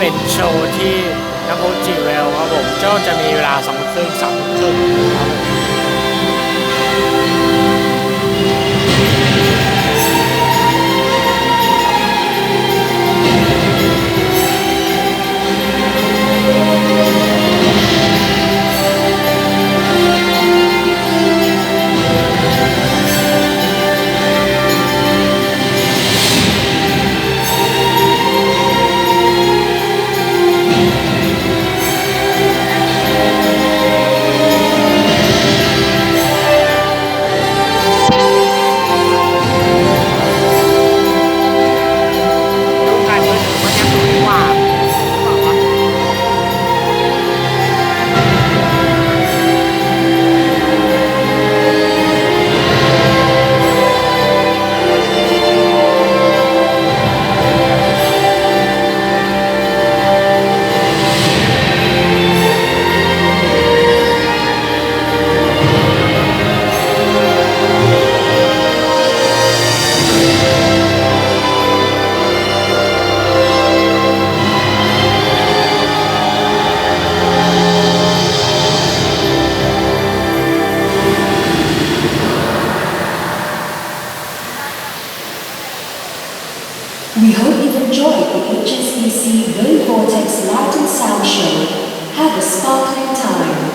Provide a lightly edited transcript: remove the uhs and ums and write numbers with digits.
เป็นโชว์ที่น้ำพุจิเวลครับผมก็จะมีเวลา2 ทุ่มครึ่ง3 ทุ่มครึ่งครับผมดูการเมืองมันยังดูดีกว่าบอกว่า We hope you've enjoyed the HSBC Go Vortex Light and Sound Show. Have a sparkling time.